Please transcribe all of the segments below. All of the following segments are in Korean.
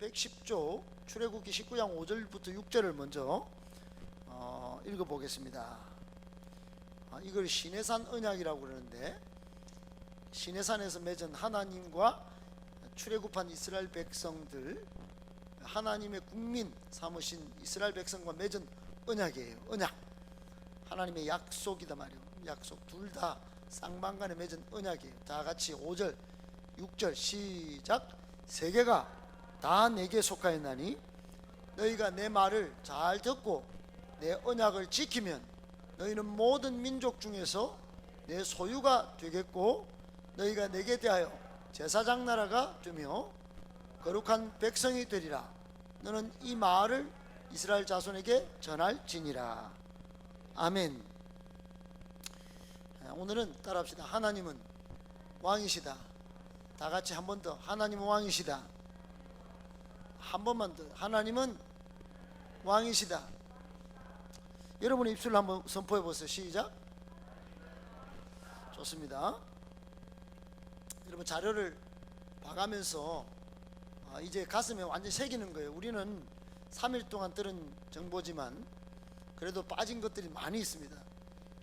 110조 출애굽기 19장 5절부터 6절을 먼저 읽어보겠습니다. 이걸 시내산 언약이라고 그러는데, 시내산에서 맺은 하나님과 출애굽한 이스라엘 백성들, 하나님의 국민 삼으신 이스라엘 백성과 맺은 언약이에요. 언약, 하나님의 약속이다 말이에요. 약속, 둘 다 쌍방간에 맺은 언약이에요. 다 같이 5절 6절 시작. 세계가 다 내게 속하였나니 너희가 내 말을 잘 듣고 내 언약을 지키면 너희는 모든 민족 중에서 내 소유가 되겠고, 너희가 내게 대하여 제사장 나라가 되며 거룩한 백성이 되리라. 너는 이 말을 이스라엘 자손에게 전할지니라. 아멘. 오늘은 따라합시다. 하나님은 왕이시다. 다 같이 한 번 더. 하나님은 왕이시다. 한 번만 더. 하나님은 왕이시다. 여러분의 입술로 한번 선포해 보세요. 시작. 좋습니다. 여러분 자료를 봐가면서 이제 가슴에 완전히 새기는 거예요. 우리는 3일 동안 들은 정보지만 그래도 빠진 것들이 많이 있습니다.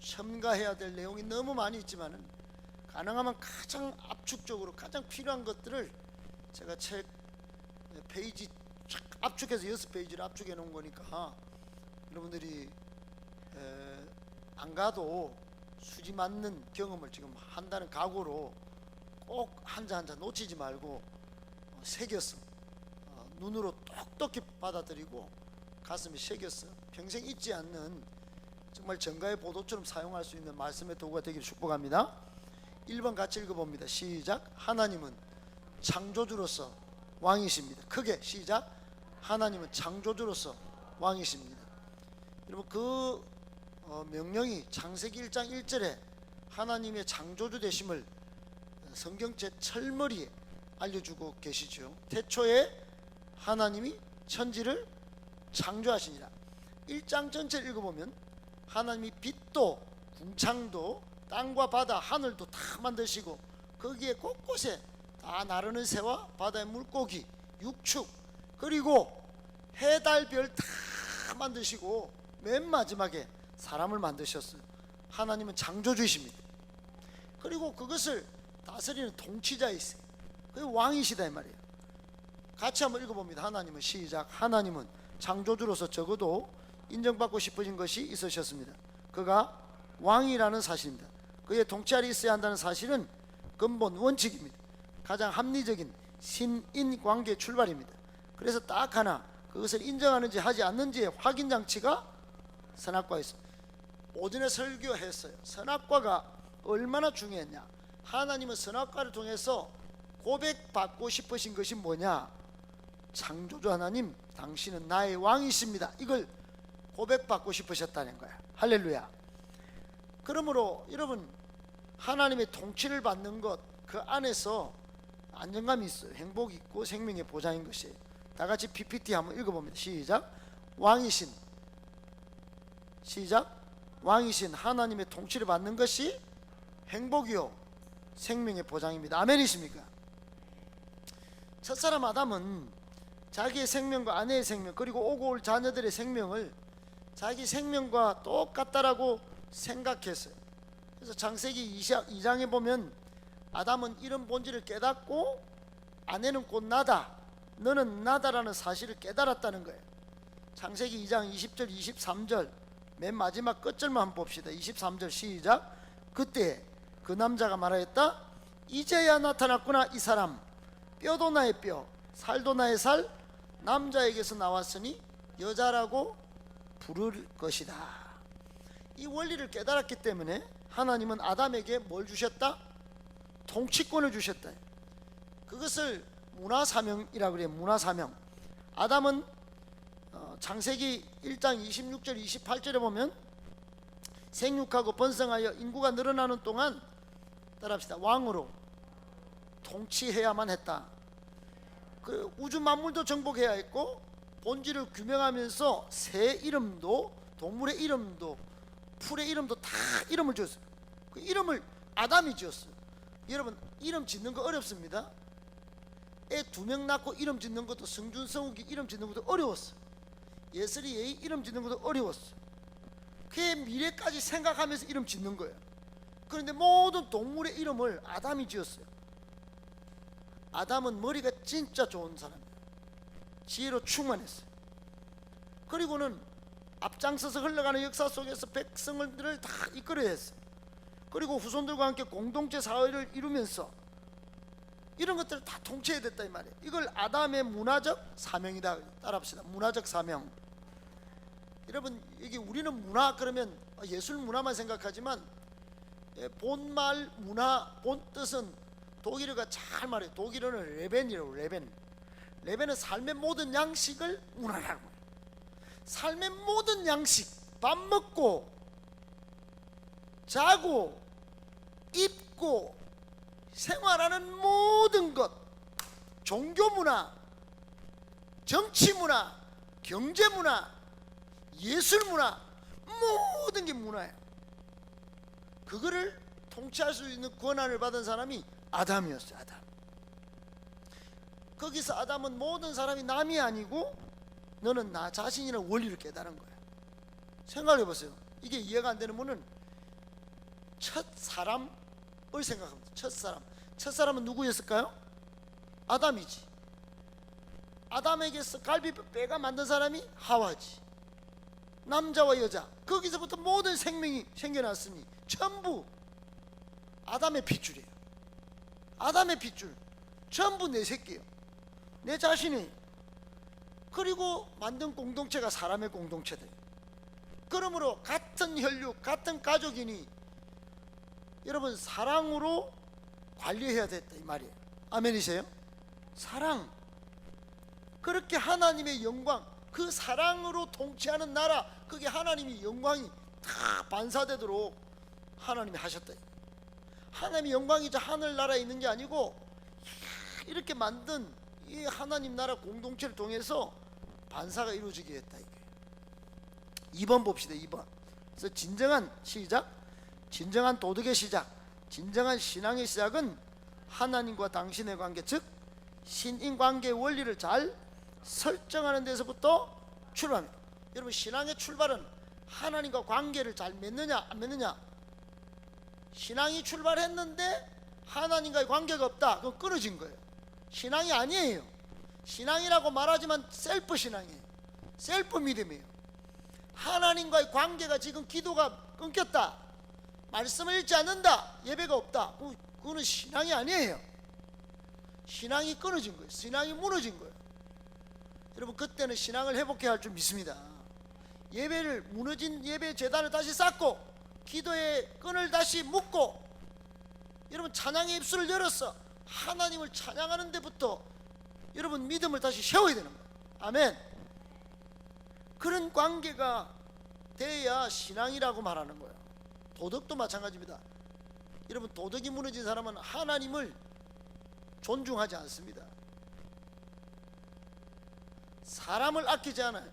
첨가해야 될 내용이 너무 많이 있지만은 가능하면 가장 압축적으로 가장 필요한 것들을 제가 책 페이지 쫙 압축해서 6페이지를 압축해 놓은 거니까 여러분들이 안 가도 수지 맞는 경험을 지금 한다는 각오로 꼭 한자 한자 놓치지 말고 새겼어. 눈으로 똑똑히 받아들이고 가슴에 새겼어. 평생 잊지 않는 정말 전가의 보도처럼 사용할 수 있는 말씀의 도구가 되기를 축복합니다. 1번 같이 읽어봅니다. 시작. 하나님은 창조주로서 왕이십니다. 크게 시작. 하나님은 창조주로서 왕이십니다. 여러분 그 명령이 창세기 1장 1절에 하나님의 창조주 되심을 성경책 철머리에 알려주고 계시죠. 태초에 하나님이 천지를 창조하시니라. 1장 전체를 읽어보면 하나님이 빛도 궁창도 땅과 바다 하늘도 다 만드시고 거기에 곳곳에 다 나르는 새와 바다의 물고기 육축 그리고 해, 달, 별 다 만드시고 맨 마지막에 사람을 만드셨어요. 하나님은 창조주이십니다. 그리고 그것을 다스리는 통치자이세요. 그게 왕이시다 이 말이에요. 같이 한번 읽어봅니다. 하나님은 시작. 하나님은 창조주로서 적어도 인정받고 싶으신 것이 있으셨습니다. 그가 왕이라는 사실입니다. 그의 통치 아래 있어야 한다는 사실은 근본 원칙입니다. 가장 합리적인 신인 관계의 출발입니다. 그래서 딱 하나, 그것을 인정하는지 하지 않는지의 확인 장치가 선악과에 있습니다. 오전에 설교했어요. 선악과가 얼마나 중요했냐. 하나님은 선악과를 통해서 고백받고 싶으신 것이 뭐냐. 창조주 하나님, 당신은 나의 왕이십니다. 이걸 고백받고 싶으셨다는 거야. 할렐루야. 그러므로 여러분 하나님의 통치를 받는 것, 그 안에서 안정감이 있어요. 행복이 있고 생명의 보장인 것이에요. 다 같이 PPT 한번 읽어봅니다. 시작. 왕이신, 시작. 왕이신 하나님의 통치를 받는 것이 행복이요 생명의 보장입니다. 아멘이십니까? 첫사람 아담은 자기의 생명과 아내의 생명 그리고 오고 올 자녀들의 생명을 자기 생명과 똑같다라고 생각했어요. 그래서 창세기 2장에 보면 아담은 이런 본질을 깨닫고 아내는 곧 나다, 너는 나다라는 사실을 깨달았다는 거예요. 창세기 2장 20절 23절 맨 마지막 끝절만 한번 봅시다. 23절 시작. 그때 그 남자가 말하였다. 이제야 나타났구나 이 사람. 뼈도 나의 뼈, 살도 나의 살, 남자에게서 나왔으니 여자라고 부를 것이다. 이 원리를 깨달았기 때문에 하나님은 아담에게 뭘 주셨다? 통치권을 주셨다. 그것을 문화사명이라고 그래요. 문화사명. 아담은 창세기 1장 26절 28절에 보면 생육하고 번성하여 인구가 늘어나는 동안 따라합시다. 왕으로 통치해야만 했다. 그 우주 만물도 정복해야 했고 본질을 규명하면서 새 이름도 동물의 이름도 풀의 이름도 다 이름을 지었어요. 그 이름을 아담이 지었어요. 여러분 이름 짓는 거 어렵습니다. 애 2명 낳고 이름 짓는 것도, 성준 성욱이 이름 짓는 것도 어려웠어. 예슬이 예이 이름 짓는 것도 어려웠어. 그의 미래까지 생각하면서 이름 짓는 거예요. 그런데 모든 동물의 이름을 아담이 지었어요. 아담은 머리가 진짜 좋은 사람이에요. 지혜로 충만했어요. 그리고는 앞장서서 흘러가는 역사 속에서 백성들을 다 이끌어야 했어요. 그리고 후손들과 함께 공동체 사회를 이루면서 이런 것들을 다 통치해야 됐다 이 말이에요. 이걸 아담의 문화적 사명이다. 따라합시다. 문화적 사명. 여러분, 이게 우리는 문화 그러면 예술 문화만 생각하지만 본말 문화, 본 뜻은 독일어가 잘 말해요. 독일어는 레벤이라고. 레벤은 삶의 모든 양식을 문화라고 해요. 삶의 모든 양식, 밥 먹고 자고 입고 생활하는 모든 것, 종교 문화, 정치 문화, 경제 문화, 예술 문화, 모든 게 문화예요. 그거를 통치할 수 있는 권한을 받은 사람이 아담이었어요. 아담. 거기서 아담은 모든 사람이 남이 아니고 너는 나 자신이라는 원리를 깨달은 거예요. 생각해 보세요. 이게 이해가 안 되는 분은 첫 사람을 생각합니다. 첫 사람은 누구였을까요? 아담이지. 아담에게서 갈비뼈가 만든 사람이 하와지. 남자와 여자, 거기서부터 모든 생명이 생겨났으니 전부 아담의 핏줄이에요. 아담의 핏줄, 전부 내 새끼예요. 내 자신이. 그리고 만든 공동체가 사람의 공동체들. 그러므로 같은 혈육, 같은 가족이니 여러분 사랑으로 관리해야 됐다 이 말이에요. 아멘이세요? 사랑. 그렇게 하나님의 영광, 그 사랑으로 통치하는 나라, 그게 하나님의 영광이 다 반사되도록 하나님이 하셨다. 하나님의 영광이 저 하늘나라에 있는 게 아니고 이렇게 만든 이 하나님 나라 공동체를 통해서 반사가 이루어지게 했다. 이게 2번 봅시다. 2번. 그래서 진정한 시작, 진정한 도덕의 시작, 진정한 신앙의 시작은 하나님과 당신의 관계, 즉 신인관계의 원리를 잘 설정하는 데서부터 출발합니다. 여러분, 신앙의 출발은 하나님과 관계를 잘 맺느냐 안 맺느냐. 신앙이 출발했는데 하나님과의 관계가 없다, 그건 끊어진 거예요. 신앙이 아니에요. 신앙이라고 말하지만 셀프 신앙이에요. 셀프 믿음이에요. 하나님과의 관계가 지금 기도가 끊겼다, 말씀을 읽지 않는다, 예배가 없다, 그거는 신앙이 아니에요. 신앙이 끊어진 거예요. 신앙이 무너진 거예요. 여러분, 그때는 신앙을 회복해야 할 줄 믿습니다. 예배를, 무너진 예배 제단을 다시 쌓고 기도의 끈을 다시 묶고, 여러분 찬양의 입술을 열어서 하나님을 찬양하는 데부터 여러분 믿음을 다시 세워야 되는 거예요. 아멘. 그런 관계가 돼야 신앙이라고 말하는 거예요. 도덕도 마찬가지입니다. 여러분, 도덕이 무너진 사람은 하나님을 존중하지 않습니다. 사람을 아끼지 않아요.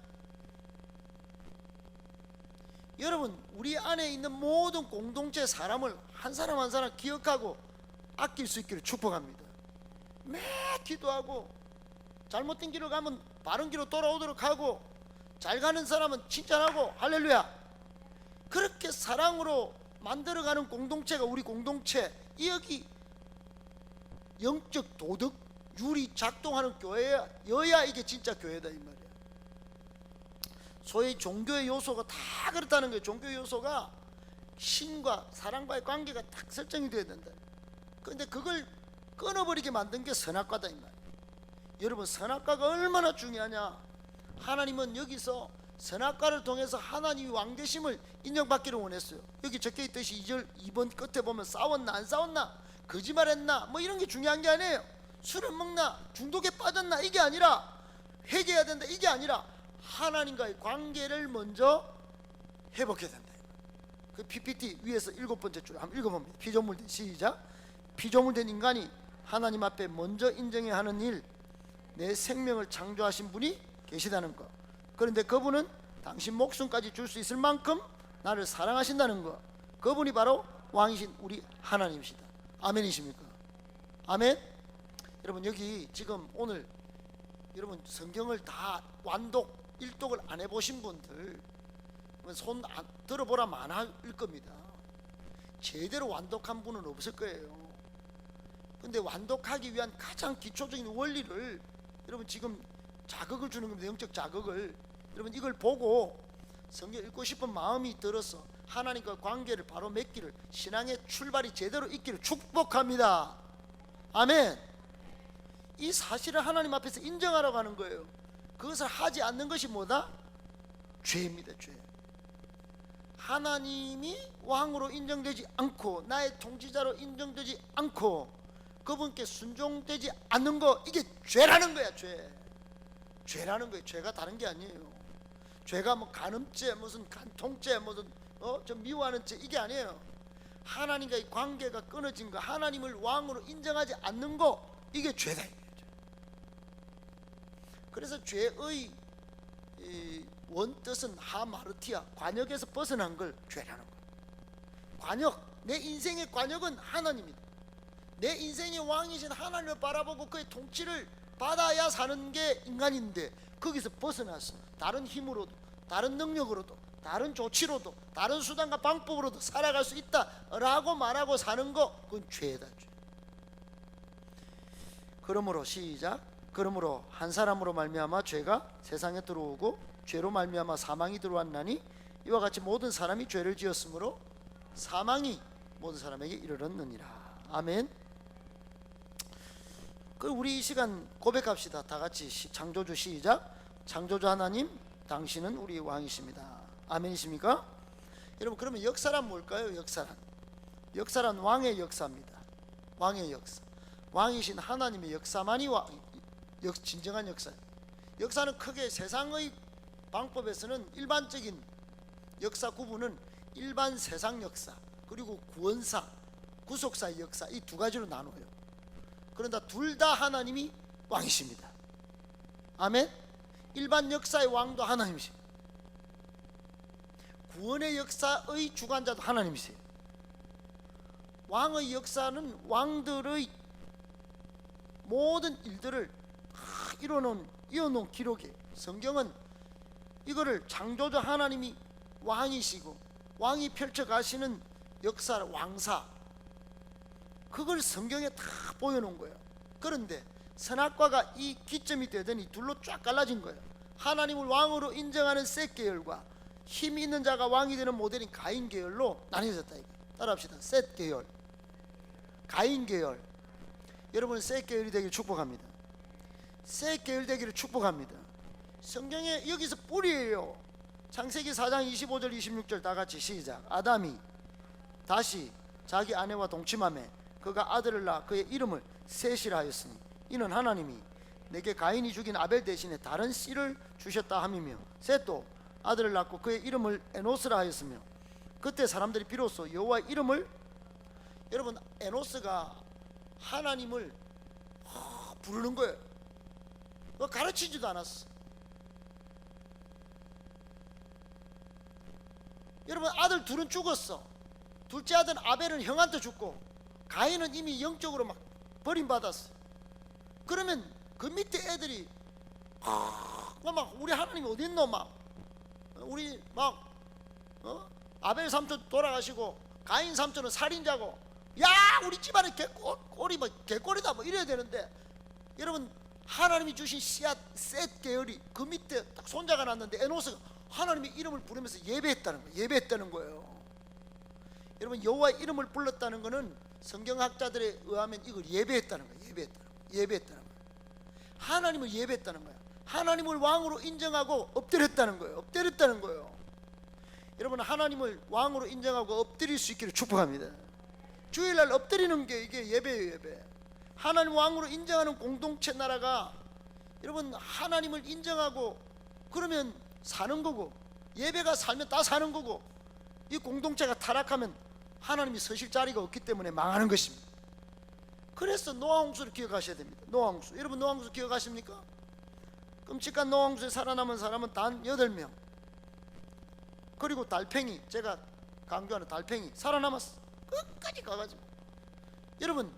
여러분, 우리 안에 있는 모든 공동체 사람을 한 사람 한 사람 기억하고 아낄 수 있기를 축복합니다. 매 기도하고, 잘못된 길을 가면 바른 길로 돌아오도록 하고, 잘 가는 사람은 칭찬하고, 할렐루야. 그렇게 사랑으로 만들어가는 공동체가 우리 공동체, 여기 영적 도덕 율이 작동하는 교회여야 이게 진짜 교회다 이 말이야. 소위 종교의 요소가 다 그렇다는 거예요. 종교의 요소가 신과 사랑과의 관계가 딱 설정이 돼야 된다. 그런데 그걸 끊어버리게 만든 게 선악과다 이 말이야. 여러분, 선악과가 얼마나 중요하냐. 하나님은 여기서 선악과를 통해서 하나님이 왕되심을 인정받기를 원했어요. 여기 적혀있듯이 2절 2번 끝에 보면 싸웠나 안 싸웠나, 거짓말했나, 뭐 이런 게 중요한 게 아니에요. 술을 먹나, 중독에 빠졌나, 이게 아니라, 회개해야 된다, 이게 아니라 하나님과의 관계를 먼저 회복해야 된다. 그 PPT 위에서 7번째 줄 한번 읽어봅니다. 피조물된, 시작. 피조물된 인간이 하나님 앞에 먼저 인정해야 하는 일, 내 생명을 창조하신 분이 계시다는 것. 그런데 그분은 당신 목숨까지 줄 수 있을 만큼 나를 사랑하신다는 것. 그분이 바로 왕이신 우리 하나님이시다. 아멘이십니까? 아멘. 여러분 여기 지금 오늘 여러분 성경을 다 완독 일독을 안 해보신 분들 손 들어보라 많을 겁니다. 제대로 완독한 분은 없을 거예요. 근데 완독하기 위한 가장 기초적인 원리를 여러분 지금 자극을 주는 겁니다. 영적 자극을. 여러분 이걸 보고 성경 읽고 싶은 마음이 들어서 하나님과 관계를 바로 맺기를, 신앙의 출발이 제대로 있기를 축복합니다. 아멘. 이 사실을 하나님 앞에서 인정하라고 하는 거예요. 그것을 하지 않는 것이 뭐다? 죄입니다. 죄. 하나님이 왕으로 인정되지 않고 나의 통치자로 인정되지 않고 그분께 순종되지 않는 거, 이게 죄라는 거야. 죄. 죄라는 거예요. 죄가 다른 게 아니에요. 죄가 뭐 간음죄, 무슨 간통죄, 무슨 좀 미워하는 죄, 이게 아니에요. 하나님과의 관계가 끊어진 거, 하나님을 왕으로 인정하지 않는 거, 이게 죄다. 그래서 죄의 원뜻은 하마르티아, 관역에서 벗어난 걸 죄라는 거예요. 관역, 내 인생의 관역은 하나님이다. 내 인생의 왕이신 하나님을 바라보고 그의 통치를 받아야 사는 게 인간인데, 거기서 벗어나서 다른 힘으로도, 다른 능력으로도, 다른 조치로도, 다른 수단과 방법으로도 살아갈 수 있다라고 말하고 사는 거, 그건 죄다. 죄. 그러므로 시작. 그러므로 한 사람으로 말미암아 죄가 세상에 들어오고 죄로 말미암아 사망이 들어왔나니 이와 같이 모든 사람이 죄를 지었으므로 사망이 모든 사람에게 이르렀느니라. 아멘. 우리 이 시간 고백합시다. 다 같이 창조주 시작. 창조주 하나님, 당신은 우리 왕이십니다. 아멘이십니까? 여러분, 그러면 역사란 뭘까요? 역사란 왕의 역사입니다. 왕의 역사. 왕이신 하나님의 역사만이 진정한 역사예요. 역사는 크게 세상의 방법에서는 일반적인 역사 구분은 일반 세상 역사 그리고 구원사, 구속사의 역사, 이 두 가지로 나눠요. 그런데 둘 다 하나님이 왕이십니다. 아멘. 일반 역사의 왕도 하나님이십니다. 구원의 역사의 주관자도 하나님이세요. 왕의 역사는 왕들의 모든 일들을 이어놓은 기록이에요. 성경은 이거를 창조주 하나님이 왕이시고 왕이 펼쳐가시는 역사, 왕사, 그걸 성경에 다 보여놓은 거예요. 그런데 선악과가 이 기점이 되더니 둘로 쫙 갈라진 거예요. 하나님을 왕으로 인정하는 셋 계열과 힘 있는 자가 왕이 되는 모델인 가인 계열로 나뉘어졌다. 따라합시다. 셋 계열, 가인 계열. 여러분 셋 계열이 되기를 축복합니다. 셋 계열 되기를 축복합니다. 성경에 여기서 뿌리예요. 창세기 4장 25절 26절 다 같이 시작. 아담이 다시 자기 아내와 동침하매 그가 아들을 낳아 그의 이름을 셋이라 하였으니 이는 하나님이 내게 가인이 죽인 아벨 대신에 다른 씨를 주셨다 함이며, 셋도 아들을 낳고 그의 이름을 에노스라 하였으며 그때 사람들이 비로소 여호와의 이름을, 여러분 에노스가 하나님을 부르는 거예요. 가르치지도 않았어. 여러분 아들 둘은 죽었어. 둘째 아들 아벨은 형한테 죽고 가인은 이미 영적으로 막 버림받았어. 그러면 그 밑에 애들이 막 우리 하나님 어디 있노, 막 우리 막 아벨 삼촌 돌아가시고 가인 삼촌은 살인자고, 야 우리 집안에 꼴이 뭐 개꼴이다 뭐 이래야 되는데, 여러분 하나님이 주신 씨앗 셋 계열이 그 밑에 딱 손자가 났는데 에노스가 하나님의 이름을 부르면서 예배했다는 거예요. 여러분 여호와의 이름을 불렀다는 것은 성경학자들에 의하면 이걸 예배했다는 거예요. 예배했다는 거예요. 하나님을 예배했다는 거예요. 하나님을 왕으로 인정하고 엎드렸다는 거예요. 여러분 하나님을 왕으로 인정하고 엎드릴 수 있기를 축복합니다. 주일날 엎드리는 게 이게 예배예요. 예배. 하나님 왕으로 인정하는 공동체 나라가 여러분 하나님을 인정하고 그러면 사는 거고, 예배가 살면 다 사는 거고, 이 공동체가 타락하면 하나님이 서실 자리가 없기 때문에 망하는 것입니다. 그래서 노아홍수를 기억하셔야 됩니다. 노아홍수, 여러분 노아홍수 기억하십니까? 끔찍한 노아홍수에 살아남은 사람은 단 8명. 그리고 달팽이, 제가 강조하는 달팽이 살아남았어. 끝까지 가가지고. 여러분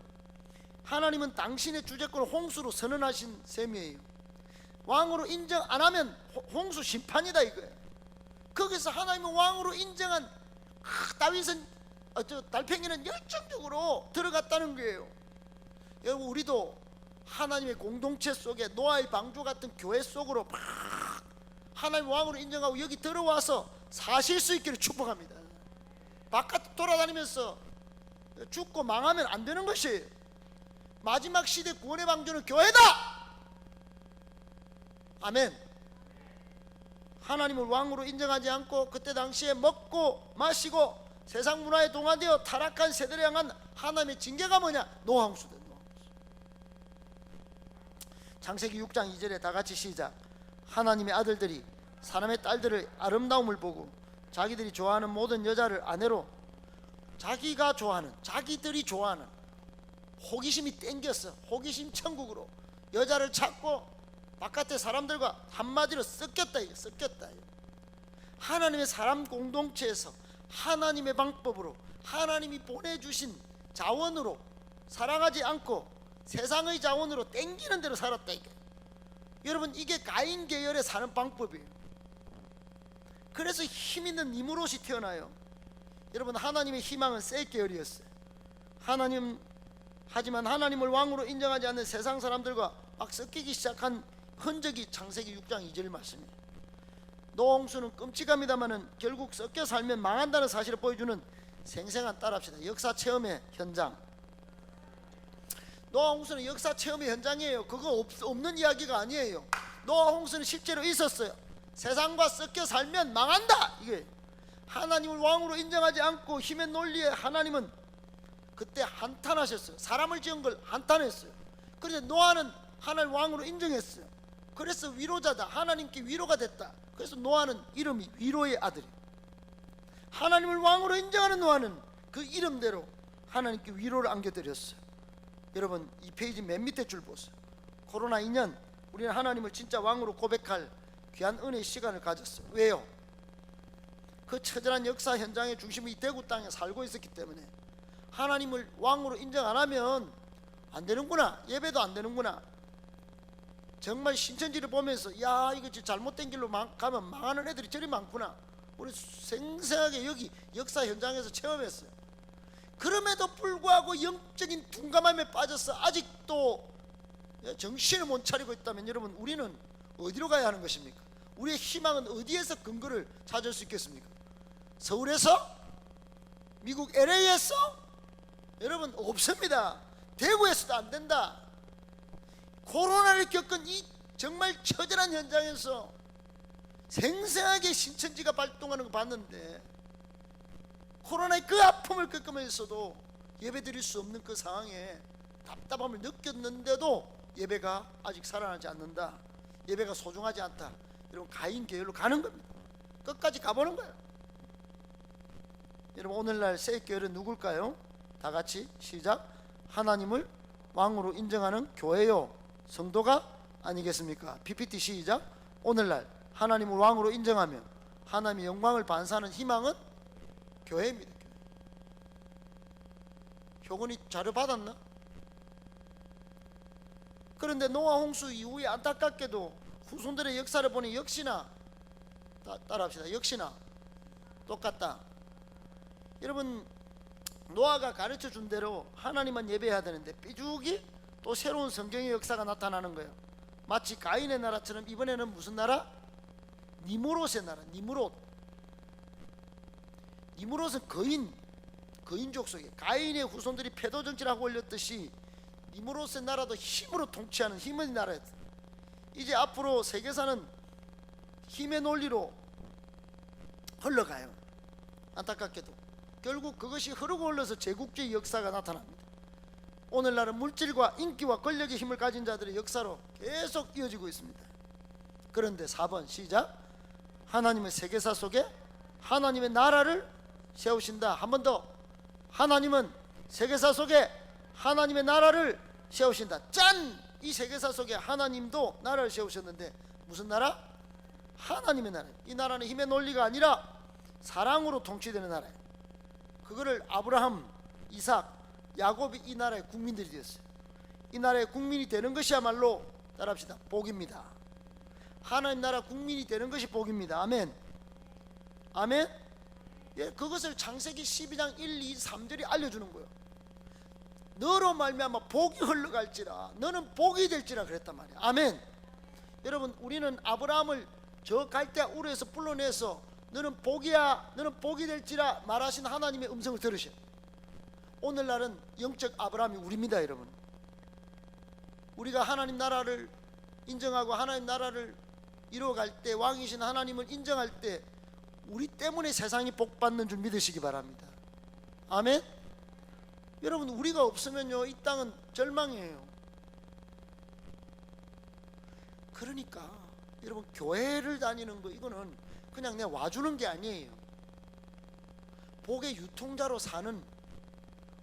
하나님은 당신의 주재권을 홍수로 선언하신 셈이에요. 왕으로 인정 안 하면 홍수 심판이다 이거예요. 거기서 하나님은 왕으로 인정한 다윗은 달팽이는 열정적으로 들어갔다는 거예요. 여러분, 우리도 하나님의 공동체 속에 노아의 방주 같은 교회 속으로 막 하나님 왕으로 인정하고 여기 들어와서 사실 수 있기를 축복합니다. 바깥 돌아다니면서 죽고 망하면 안 되는 것이에요. 마지막 시대 구원의 방주는 교회다. 아멘. 하나님을 왕으로 인정하지 않고 그때 당시에 먹고 마시고 세상 문화에 동화되어 타락한 세대를 향한 하나님의 징계가 뭐냐? 노아 홍수다. 창세기 6장 2절에 다 같이 시작. 하나님의 아들들이 사람의 딸들의 아름다움을 보고 자기들이 좋아하는 모든 여자를 아내로, 자기가 좋아하는, 자기들이 좋아하는, 호기심이 땡겼어. 호기심 천국으로 여자를 찾고 바깥의 사람들과 한마디로 섞였다. 이거 섞였다. 하나님의 사람 공동체에서 하나님의 방법으로 하나님이 보내주신 자원으로 살아가지 않고 세상의 자원으로 땡기는 대로 살았다. 이게 여러분, 이게 가인 계열에 사는 방법이에요. 그래서 힘있는 니무롯이 태어나요. 여러분, 하나님의 희망은 셋 계열이었어요. 하지만 하나님을 왕으로 인정하지 않는 세상 사람들과 막 섞이기 시작한 흔적이 창세기 6장 2절 말씀이에요. 노아 홍수는 끔찍합니다마는 결국 섞여 살면 망한다는 사실을 보여주는 생생한, 따라합시다, 역사 체험의 현장. 노아 홍수는 역사 체험의 현장이에요. 그거 없는 이야기가 아니에요. 노아 홍수는 실제로 있었어요. 세상과 섞여 살면 망한다. 이게 하나님을 왕으로 인정하지 않고 힘의 논리에 하나님은 그때 한탄하셨어요. 사람을 지은 걸 한탄했어요. 그런데 노아는 하나님 왕으로 인정했어요. 그래서 위로자다, 하나님께 위로가 됐다. 그래서 노아는 이름이 위로의 아들이. 하나님을 왕으로 인정하는 노아는 그 이름대로 하나님께 위로를 안겨드렸어요. 여러분, 이 페이지 맨 밑에 줄 보세요. 코로나 2년 우리는 하나님을 진짜 왕으로 고백할 귀한 은혜의 시간을 가졌어요. 왜요? 그 처절한 역사 현장의 중심이 이 대구 땅에 살고 있었기 때문에 하나님을 왕으로 인정 안 하면 안 되는구나, 예배도 안 되는구나. 정말 신천지를 보면서 야, 이거 잘못된 길로 가면 망하는 애들이 저리 많구나, 우리 생생하게 여기 역사 현장에서 체험했어요. 그럼에도 불구하고 영적인 둔감함에 빠져서 아직도 정신을 못 차리고 있다면 여러분, 우리는 어디로 가야 하는 것입니까? 우리의 희망은 어디에서 근거를 찾을 수 있겠습니까? 서울에서? 미국 LA에서? 여러분, 없습니다. 대구에서도 안 된다. 코로나를 겪은 이 정말 처절한 현장에서 생생하게 신천지가 발동하는 거 봤는데, 코로나의 그 아픔을 겪으면서도 예배드릴 수 없는 그 상황에 답답함을 느꼈는데도 예배가 아직 살아나지 않는다, 예배가 소중하지 않다. 여러분, 가인 계열로 가는 겁니다. 끝까지 가보는 거예요. 여러분, 오늘날 새 계열은 누굴까요? 다 같이 시작. 하나님을 왕으로 인정하는 교회요, 성도가 아니겠습니까? PPT 시작. 오늘날 하나님을 왕으로 인정하며 하나님의 영광을 반사하는 희망은 교회입니다. 효근이 자료 받았나? 그런데 노아 홍수 이후에 안타깝게도 후손들의 역사를 보니 역시나, 따라합시다, 역시나 똑같다. 여러분, 노아가 가르쳐 준 대로 하나님만 예배해야 되는데 삐죽이 또 새로운 성경의 역사가 나타나는 거예요. 마치 가인의 나라처럼 이번에는 무슨 나라? 니무롯의 나라. 니무롯은 거인족 속에 가인의 후손들이 패도 정치를 하고 올렸듯이 니무롯의 나라도 힘으로 통치하는 힘의 나라였어요. 이제 앞으로 세계사는 힘의 논리로 흘러가요. 안타깝게도 결국 그것이 흐르고 흘러서 제국주의 역사가 나타납니다. 오늘날은 물질과 인기와 권력의 힘을 가진 자들의 역사로 계속 이어지고 있습니다. 그런데 4번 시작. 하나님의 세계사 속에 하나님의 나라를 세우신다. 한 번 더. 하나님은 세계사 속에 하나님의 나라를 세우신다. 짠! 이 세계사 속에 하나님도 나라를 세우셨는데 무슨 나라? 하나님의 나라. 이 나라는 힘의 논리가 아니라 사랑으로 통치되는 나라예요. 그거를 아브라함, 이삭, 야곱이 이 나라의 국민들이 되었어요. 이 나라의 국민이 되는 것이야말로 따라합시다, 복입니다. 하나님 나라 국민이 되는 것이 복입니다. 아멘. 아멘. 예, 그것을 창세기 12장 1, 2, 3절이 알려주는 거예요. 너로 말미암아 복이 흘러갈지라, 너는 복이 될지라 그랬단 말이에요. 아멘. 여러분, 우리는 아브라함을 저 갈대아 우르에서 불러내서 너는 복이야, 너는 복이 될지라 말하신 하나님의 음성을 들으셔. 오늘날은 영적 아브라함이 우리입니다. 여러분, 우리가 하나님 나라를 인정하고 하나님 나라를 이루어갈 때, 왕이신 하나님을 인정할 때 우리 때문에 세상이 복받는 줄 믿으시기 바랍니다. 아멘. 여러분, 우리가 없으면요, 이 땅은 절망이에요. 그러니까 여러분, 교회를 다니는 거, 이거는 그냥 내가 와주는 게 아니에요. 복의 유통자로 사는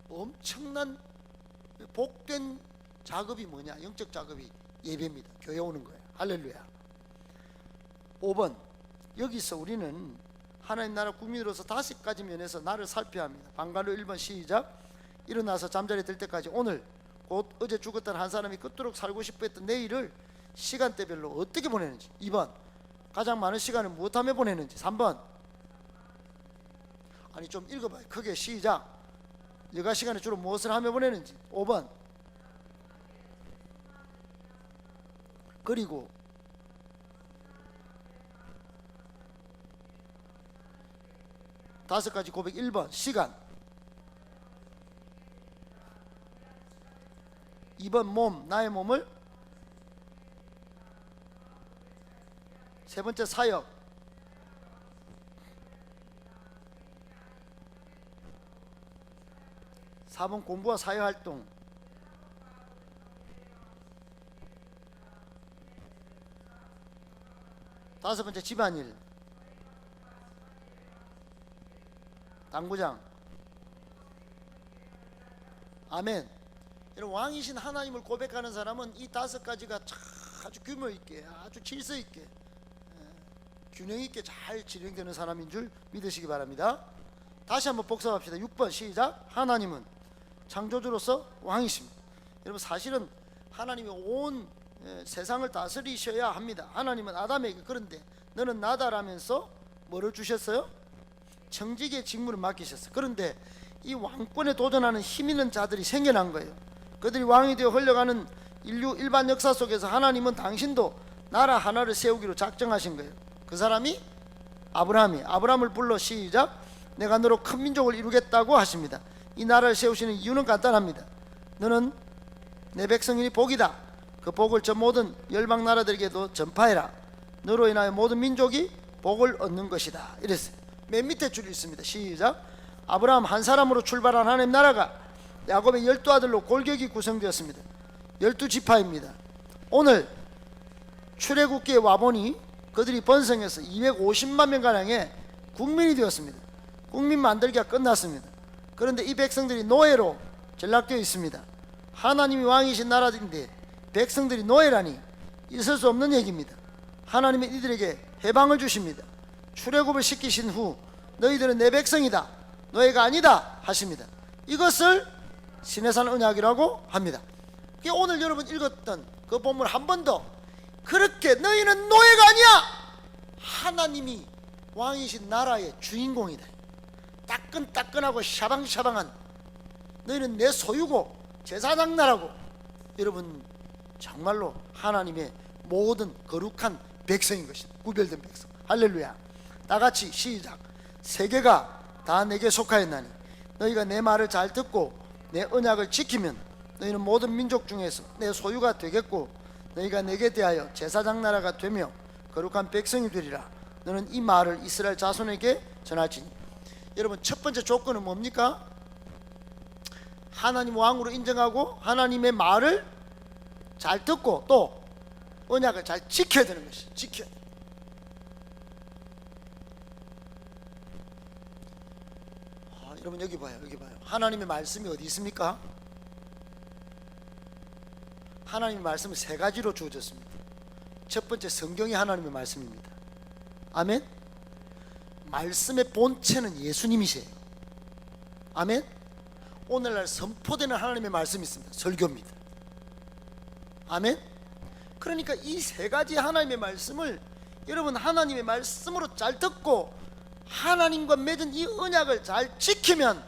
엄청난 복된 작업이 뭐냐? 영적 작업이 예배입니다. 교회 오는 거예요. 할렐루야. 5번, 여기서 우리는 하나님 나라 국민으로서 5가지 면에서 나를 살펴야 합니다. 방갈로 1번 시작. 일어나서 잠자리에 들 때까지 오늘 곧 어제 죽었던 한 사람이 그토록 살고 싶어 했던 내일을 시간대별로 어떻게 보내는지. 2번, 가장 많은 시간을 무엇하며 보내는지. 3번, 아니 좀 읽어봐요. 크게 시작. 여가 시간에 주로 무엇을 하며 보내는지. 5번, 그리고 5가지 고백. 1번 시간, 2번 몸, 나의 몸을, 3번째 사역, 4번 공부와 사회활동, 5번째 집안일, 당구장. 아멘. 여러분, 왕이신 하나님을 고백하는 사람은 이 5가지가 아주 규모 있게, 아주 질서 있게, 균형 있게 잘 진행되는 사람인 줄 믿으시기 바랍니다. 다시 한번 복습합시다. 6번 시작. 하나님은 창조주로서 왕이십니다. 여러분, 사실은 하나님이 온 세상을 다스리셔야 합니다. 하나님은 아담에게 그런데 너는 나다라면서 뭐를 주셨어요? 청지기의 직무를 맡기셨어요. 그런데 이 왕권에 도전하는 힘 있는 자들이 생겨난 거예요. 그들이 왕이 되어 흘러가는 인류 일반 역사 속에서 하나님은 당신도 나라 하나를 세우기로 작정하신 거예요. 그 사람이 아브라함을 불러 시작. 내가 너로 큰 민족을 이루겠다고 하십니다. 이 나라를 세우시는 이유는 간단합니다. 너는 내 백성이니 복이다. 그 복을 저 모든 열방 나라들에게도 전파해라. 너로 인하여 모든 민족이 복을 얻는 것이다. 이랬어요. 맨 밑에 줄이 있습니다. 시작. 아브라함 한 사람으로 출발한 하나님 나라가 야곱의 12아들로 골격이 구성되었습니다. 12지파입니다. 오늘 출애굽기에 와보니 그들이 번성해서 250만 명가량의 국민이 되었습니다. 국민 만들기가 끝났습니다. 그런데 이 백성들이 노예로 전락되어 있습니다. 하나님이 왕이신 나라인데 백성들이 노예라니 있을 수 없는 얘기입니다. 하나님은 이들에게 해방을 주십니다. 출애굽을 시키신 후 너희들은 내 백성이다, 노예가 아니다 하십니다. 이것을 시내산 언약이라고 합니다. 오늘 여러분 읽었던 그 본문 한 번 더, 그렇게 너희는 노예가 아니야, 하나님이 왕이신 나라의 주인공이다, 따끈따끈하고 샤방샤방한 너희는 내 소유고 제사장 나라고. 여러분, 정말로 하나님의 모든 거룩한 백성인 것이다. 구별된 백성. 할렐루야. 다같이 시작. 세계가 다 내게 속하였나니 너희가 내 말을 잘 듣고 내 언약을 지키면 너희는 모든 민족 중에서 내 소유가 되겠고 너희가 내게 대하여 제사장 나라가 되며 거룩한 백성이 되리라. 너는 이 말을 이스라엘 자손에게 전할지니. 여러분, 첫 번째 조건은 뭡니까? 하나님 왕으로 인정하고 하나님의 말을 잘 듣고 또 언약을 잘 지켜야 되는 것이. 지켜야 돼. 여러분, 여기 봐요. 하나님의 말씀이 어디 있습니까? 하나님의 말씀은 3가지로 주어졌습니다. 첫 번째, 성경이 하나님의 말씀입니다. 아멘. 말씀의 본체는 예수님이세요. 아멘. 오늘날 선포되는 하나님의 말씀이 있습니다. 설교입니다. 아멘. 그러니까 이 세 가지 하나님의 말씀을 여러분 하나님의 말씀으로 잘 듣고 하나님과 맺은 이 언약을 잘 지키면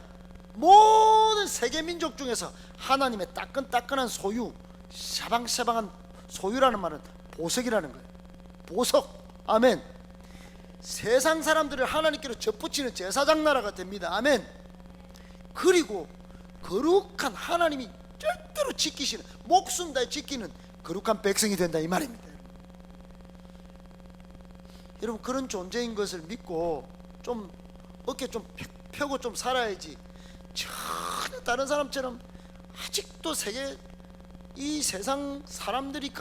모든 세계 민족 중에서 하나님의 따끈따끈한 소유, 샤방샤방한 소유라는 말은 보석이라는 거예요. 보석. 아멘. 세상 사람들을 하나님께로 접붙이는 제사장 나라가 됩니다. 아멘. 그리고 거룩한 하나님이 절대로 지키시는, 목숨 다해 지키는 거룩한 백성이 된다 이 말입니다. 여러분 그런 존재인 것을 믿고 좀 어깨 좀 펴고 좀 살아야지, 전혀 다른 사람처럼 아직도 이 세상 사람들이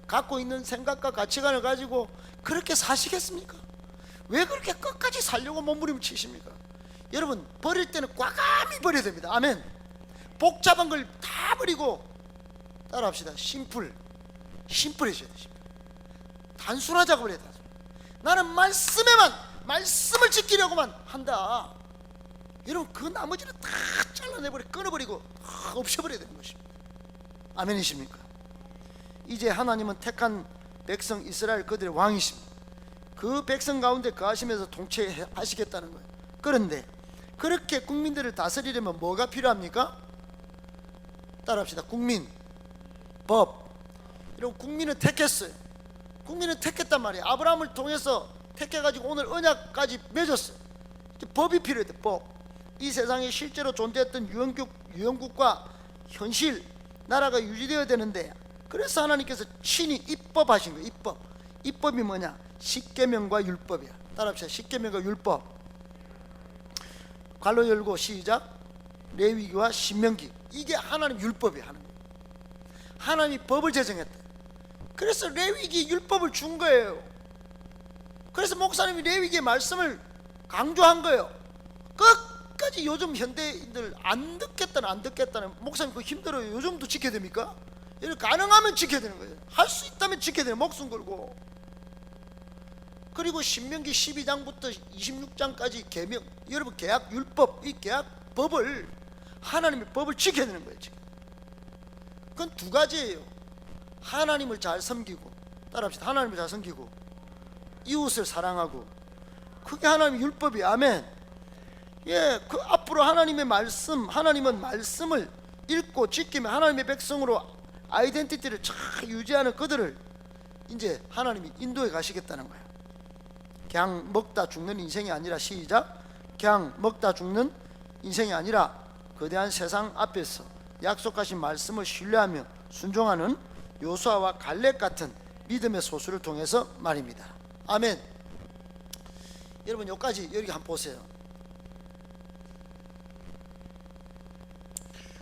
갖고 있는 생각과 가치관을 가지고 그렇게 사시겠습니까? 왜 그렇게 끝까지 살려고 몸부림을 치십니까? 여러분 버릴 때는 과감히 버려야 됩니다. 아멘. 복잡한 걸 다 버리고 따라합시다. 심플해져야 돼. 단순하자고 그래야 돼. 나는 말씀을 지키려고만 한다. 여러분 그 나머지는 다 잘라내버려, 끊어버리고 없애버려야 되는 것입니다. 아멘이십니까? 이제 하나님은 택한 백성 이스라엘 그들의 왕이십니다. 그 백성 가운데 거하시면서 통치하시겠다는 거예요. 그런데 그렇게 국민들을 다스리려면 뭐가 필요합니까? 따라합시다. 국민, 법. 이런 국민은 택했어요. 국민은 택했단 말이에요. 아브라함을 통해서 택해가지고 오늘 언약까지 맺었어요. 이제 법이 필요해. 법. 이 세상에 실제로 존재했던 유형국과 현실 나라가 유지되어야 되는데, 그래서 하나님께서 친히 입법하신 거예요. 입법이 뭐냐? 십계명과 율법이야. 따라합시다. 십계명과 율법. 괄호 열고 시작. 레위기와 신명기. 이게 하나님 율법이야. 하나님이 법을 제정했다. 그래서 레위기 율법을 준 거예요. 그래서 목사님이 레위기의 말씀을 강조한 거예요. 끝까지 요즘 현대인들 안 듣겠다는 목사님 그거 힘들어요. 요즘도 지켜야 됩니까? 가능하면 지켜야 되는 거예요. 할 수 있다면 지켜야 돼요. 목숨 걸고. 그리고 신명기 12장부터 26장까지 계명, 여러분 계약 율법, 이 계약 법을, 하나님의 법을 지켜야 되는 거예요. 지금. 그건 두 가지예요. 하나님을 잘 섬기고, 따라합시다. 하나님을 잘 섬기고 이웃을 사랑하고, 그게 하나님의 율법이에요. 아멘. 예, 그 앞으로 하나님은 말씀을 읽고 지키면 하나님의 백성으로 아이덴티티를 잘 유지하는 그들을 이제 하나님이 인도해 가시겠다는 거예요. 그냥 먹다 죽는 인생이 아니라, 시작. 그냥 먹다 죽는 인생이 아니라 거대한 세상 앞에서 약속하신 말씀을 신뢰하며 순종하는 요수아와 갈렙 같은 믿음의 소수를 통해서 말입니다. 아멘. 여러분 여기까지 여기 한번 보세요.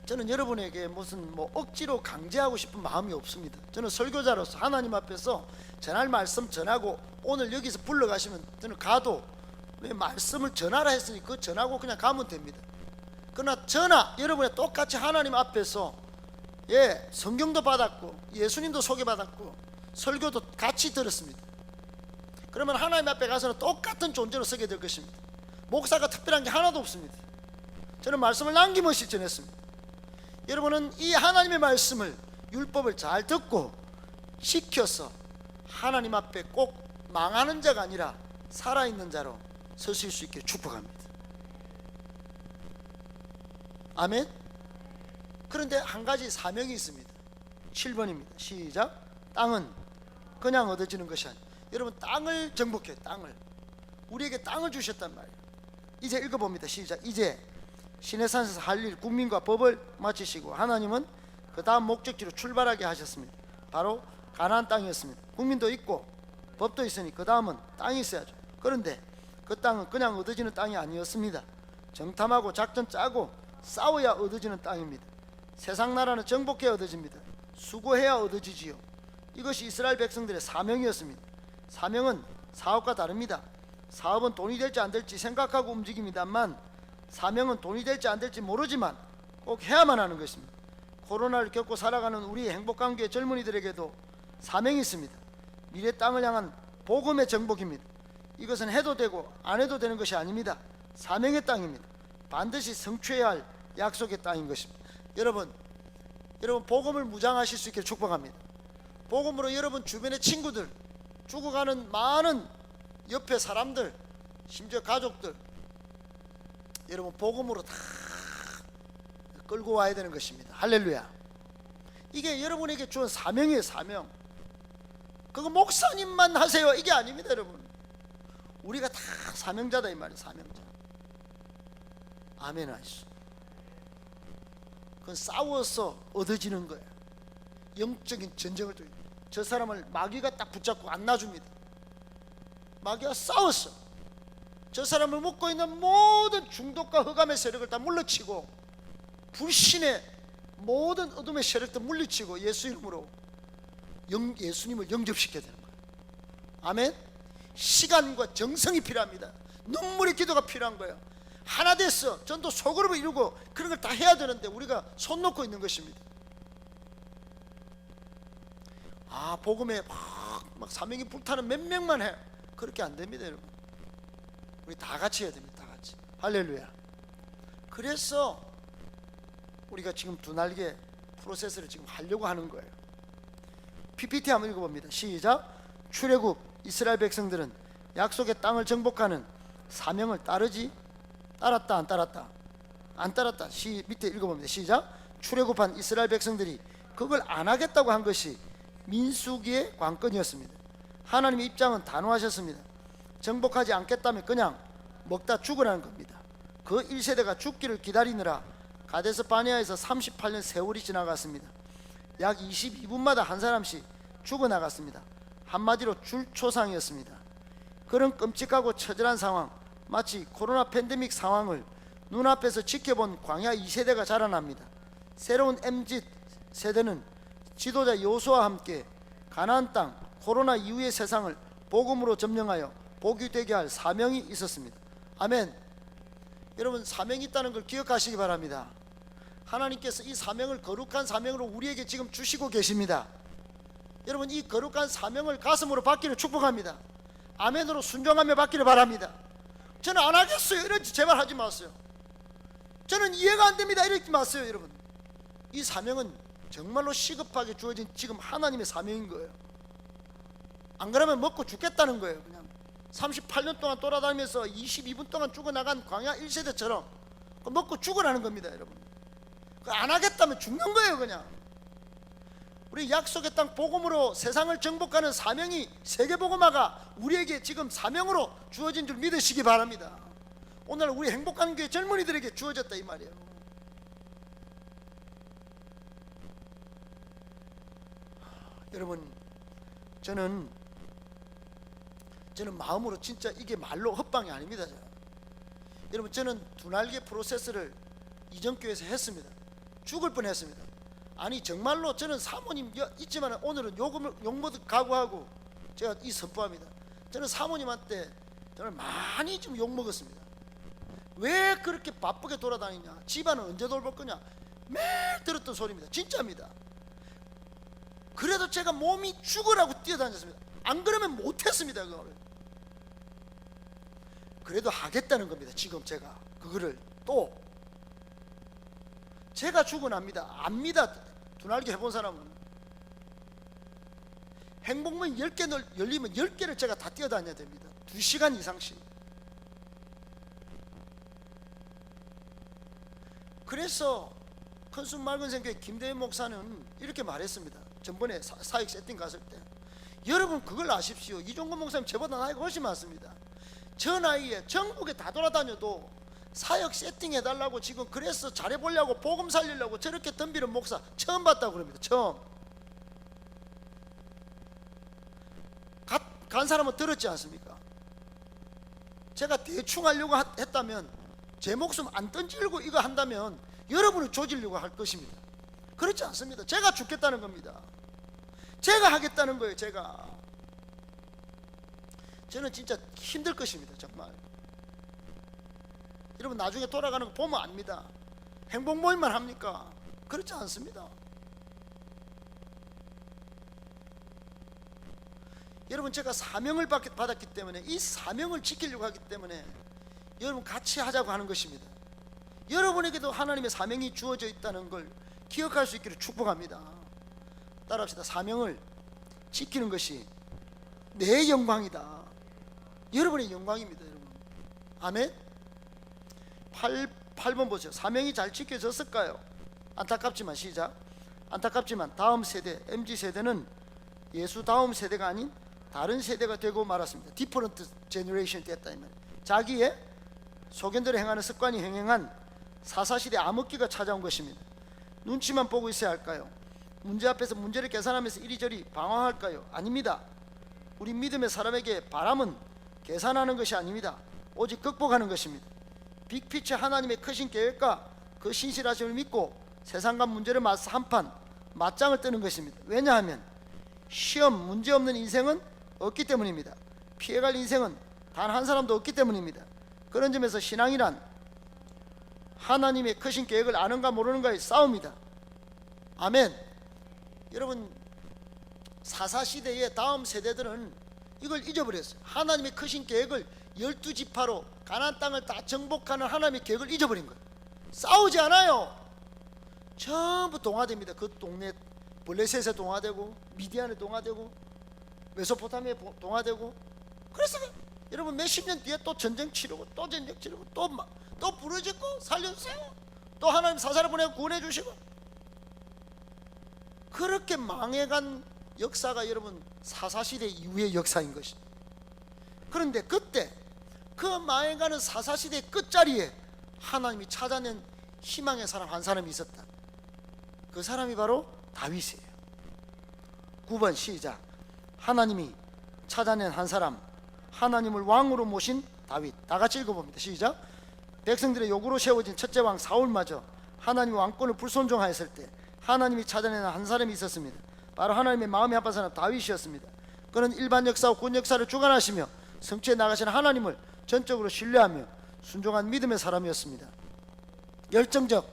저는 여러분에게 무슨 억지로 강제하고 싶은 마음이 없습니다. 저는 설교자로서 하나님 앞에서 전할 말씀 전하고, 오늘 여기서 불러가시면 저는 가도 왜 말씀을 전하라 했으니 그 전하고 그냥 가면 됩니다. 그러나 여러분의 똑같이 하나님 앞에서 성경도 받았고 예수님도 소개받았고 설교도 같이 들었습니다. 그러면 하나님 앞에 가서는 똑같은 존재로 서게 될 것입니다. 목사가 특별한 게 하나도 없습니다. 저는 말씀을 남김없이 전했습니다. 여러분은 이 하나님의 말씀을, 율법을 잘 듣고 지켜서 하나님 앞에 꼭 망하는 자가 아니라 살아있는 자로 서실 수 있게 축복합니다. 아멘. 그런데 한 가지 사명이 있습니다. 7번입니다. 시작. 땅은 그냥 얻어지는 것이 아니라, 여러분 땅을 정복해. 땅을, 우리에게 땅을 주셨단 말이에요. 이제 읽어봅니다. 시작. 이제 시내산에서 할 일, 국민과 법을 마치시고 하나님은 그 다음 목적지로 출발하게 하셨습니다. 바로 가나안 땅이었습니다. 국민도 있고 법도 있으니 그 다음은 땅이 있어야죠. 그런데 그 땅은 그냥 얻어지는 땅이 아니었습니다. 정탐하고 작전 짜고 싸워야 얻어지는 땅입니다. 세상 나라는 정복해야 얻어집니다. 수고해야 얻어지지요. 이것이 이스라엘 백성들의 사명이었습니다. 사명은 사업과 다릅니다. 사업은 돈이 될지 안 될지 생각하고 움직입니다만, 사명은 돈이 될지 안 될지 모르지만 꼭 해야만 하는 것입니다. 코로나를 겪고 살아가는 우리 행복관계 젊은이들에게도 사명이 있습니다. 미래 땅을 향한 복음의 정복입니다. 이것은 해도 되고 안 해도 되는 것이 아닙니다. 사명의 땅입니다. 반드시 성취해야 할 약속의 땅인 것입니다. 여러분 복음을 무장하실 수 있게 축복합니다. 복음으로 여러분 주변의 친구들, 죽어가는 많은 옆에 사람들, 심지어 가족들, 여러분 복음으로 다 끌고 와야 되는 것입니다. 할렐루야. 이게 여러분에게 주은 사명이에요. 사명. 그거 목사님만 하세요 이게 아닙니다. 여러분, 우리가 다 사명자다 이 말이에요. 사명자. 아멘 하시오. 그건 싸워서 얻어지는 거예요. 영적인 전쟁을 또, 저 사람을 마귀가 딱 붙잡고 안 놔줍니다. 마귀가 싸웠어. 저 사람을 묶고 있는 모든 중독과 흑암의 세력을 다 물리치고, 불신의 모든 어둠의 세력도 물리치고 예수 이름으로 예수님을 영접시켜야 되는 거예요. 아멘. 시간과 정성이 필요합니다. 눈물의 기도가 필요한 거예요. 하나 됐어, 전도 소그룹을 이루고 그런 걸 다 해야 되는데 우리가 손 놓고 있는 것입니다. 복음에 막 사명이 불타는 몇 명만 해, 그렇게 안 됩니다. 여러분, 우리 다 같이 해야 됩니다. 다 같이. 할렐루야. 그래서 우리가 지금 두 날개 프로세스를 지금 하려고 하는 거예요. PPT 한번 읽어봅니다. 시작. 출애굽 이스라엘 백성들은 약속의 땅을 정복하는 사명을 따랐다 안 따랐다? 안 따랐다. 밑에 읽어봅니다. 시작. 출애굽한 이스라엘 백성들이 그걸 안 하겠다고 한 것이 민수기의 관건이었습니다. 하나님의 입장은 단호하셨습니다. 정복하지 않겠다면 그냥 먹다 죽으라는 겁니다. 그 1세대가 죽기를 기다리느라 가데스 바네아에서 38년 세월이 지나갔습니다. 약 22분마다 한 사람씩 죽어나갔습니다. 한마디로 줄초상이었습니다. 그런 끔찍하고 처절한 상황, 마치 코로나 팬데믹 상황을 눈앞에서 지켜본 광야 2세대가 자라납니다. 새로운 MZ 세대는 지도자 여호수아와 함께 가나안 땅, 코로나 이후의 세상을 복음으로 점령하여 복이 되게 할 사명이 있었습니다. 아멘. 여러분, 사명이 있다는 걸 기억하시기 바랍니다. 하나님께서 이 사명을 거룩한 사명으로 우리에게 지금 주시고 계십니다. 여러분, 이 거룩한 사명을 가슴으로 받기를 축복합니다. 아멘으로 순종하며 받기를 바랍니다. 저는 안 하겠어요 이러지 제발 하지 마세요. 저는 이해가 안 됩니다 이러지 마세요. 여러분, 이 사명은 정말로 시급하게 주어진 지금 하나님의 사명인 거예요. 안 그러면 먹고 죽겠다는 거예요. 그냥 38년 동안 돌아다니면서 22분 동안 죽어나간 광야 1세대처럼 먹고 죽으라는 겁니다. 여러분, 안 하겠다면 죽는 거예요. 그냥 우리 약속의 땅 복음으로 세상을 정복하는 사명이, 세계복음화가 우리에게 지금 사명으로 주어진 줄 믿으시기 바랍니다. 오늘 우리 행복한 교회 젊은이들에게 주어졌다 이 말이에요. 여러분, 저는 마음으로 진짜 이게 말로 헛방이 아닙니다. 여러분, 저는 두 날개 프로세스를 이전 교회에서 했습니다. 죽을 뻔했습니다. 아니 정말로 저는 사모님 있지만 오늘은 욕먹을 각오하고 제가 이 선포합니다. 저는 사모님한테 저는 많이 좀 욕먹었습니다. 왜 그렇게 바쁘게 돌아다니냐, 집안은 언제 돌볼 거냐, 매일 들었던 소리입니다. 진짜입니다. 그래도 제가 몸이 죽으라고 뛰어다녔습니다. 안 그러면 못했습니다. 그거를 그래도 하겠다는 겁니다. 지금 제가 그거를 또 제가 죽어납니다. 압니다. 두 날개 해본 사람은. 행복문 10개 열리면 10개를 제가 다 뛰어다녀야 됩니다. 2시간 이상씩. 그래서 큰순 맑은 생교회 김대현 목사는 이렇게 말했습니다. 전번에 사역 세팅 갔을 때, 여러분 그걸 아십시오. 이종건 목사님 저보다 나이가 훨씬 많습니다. 저 나이에 전국에 다 돌아다녀도 사역 세팅 해달라고 지금 그래서 잘해보려고 복음 살리려고 저렇게 덤비는 목사 처음 봤다고 그럽니다. 처음. 간 사람은 들었지 않습니까? 제가 대충 하려고 했다면, 제 목숨 안 던지려고 이거 한다면 여러분을 조지려고 할 것입니다. 그렇지 않습니다. 제가 죽겠다는 겁니다. 제가 하겠다는 거예요. 저는 진짜 힘들 것입니다. 정말. 여러분, 나중에 돌아가는 거 보면 압니다. 행복 모임만 합니까? 그렇지 않습니다. 여러분, 제가 사명을 받았기 때문에, 이 사명을 지키려고 하기 때문에 여러분 같이 하자고 하는 것입니다. 여러분에게도 하나님의 사명이 주어져 있다는 걸 기억할 수 있기를 축복합니다. 따라합시다. 사명을 지키는 것이 내 영광이다. 여러분의 영광입니다, 여러분. 아멘. 8번 보세요. 사명이 잘 지켜졌을까요? 안타깝지만, 시작. 안타깝지만 다음 세대, MZ세대는 예수 다음 세대가 아닌 다른 세대가 되고 말았습니다. 디퍼런트 제너레이션이 됐다 이 말이에요. 자기의 소견대로 행하는 습관이 행행한 사사시대 암흑기가 찾아온 것입니다. 눈치만 보고 있어야 할까요? 문제 앞에서 문제를 계산하면서 이리저리 방황할까요? 아닙니다. 우리 믿음의 사람에게 바람은 계산하는 것이 아닙니다. 오직 극복하는 것입니다. 빅피처 하나님의 크신 계획과 그 신실하심을 믿고 세상과 문제를 한판 맞짱을 뜨는 것입니다. 왜냐하면 시험, 문제 없는 인생은 없기 때문입니다. 피해갈 인생은 단 한 사람도 없기 때문입니다. 그런 점에서 신앙이란 하나님의 크신 계획을 아는가 모르는가의 싸움이다. 아멘. 여러분, 사사시대의 다음 세대들은 이걸 잊어버렸어요. 하나님의 크신 계획을 12지파로 가나안 땅을 다 정복하는 하나님의 계획을 잊어버린 거예요. 싸우지 않아요. 전부 동화됩니다. 그 동네 블레셋에 동화되고, 미디안에 동화되고, 메소포타미아에 동화되고. 그래서 여러분 몇십 년 뒤에 또 전쟁 치르고, 또 전쟁 치르고, 또 부르짖고 살려주세요. 또 하나님 사사를 보내고 구원해 주시고. 그렇게 망해간 역사가 여러분 사사시대 이후의 역사인 것입니다. 그런데 그때 그 망해가는 사사시대 끝자리에 하나님이 찾아낸 희망의 사람 한 사람이 있었다. 그 사람이 바로 다윗이에요. 9번 시작. 하나님이 찾아낸 한 사람, 하나님을 왕으로 모신 다윗. 다 같이 읽어봅니다. 시작. 백성들의 요구로 세워진 첫째 왕 사울마저 하나님의 왕권을 불순종하였을 때 하나님이 찾아낸 한 사람이 있었습니다. 바로 하나님의 마음이 아픈 사람 다윗이었습니다. 그는 일반 역사와 군 역사를 주관하시며 성취해 나가시는 하나님을 전적으로 신뢰하며 순종한 믿음의 사람이었습니다. 열정적,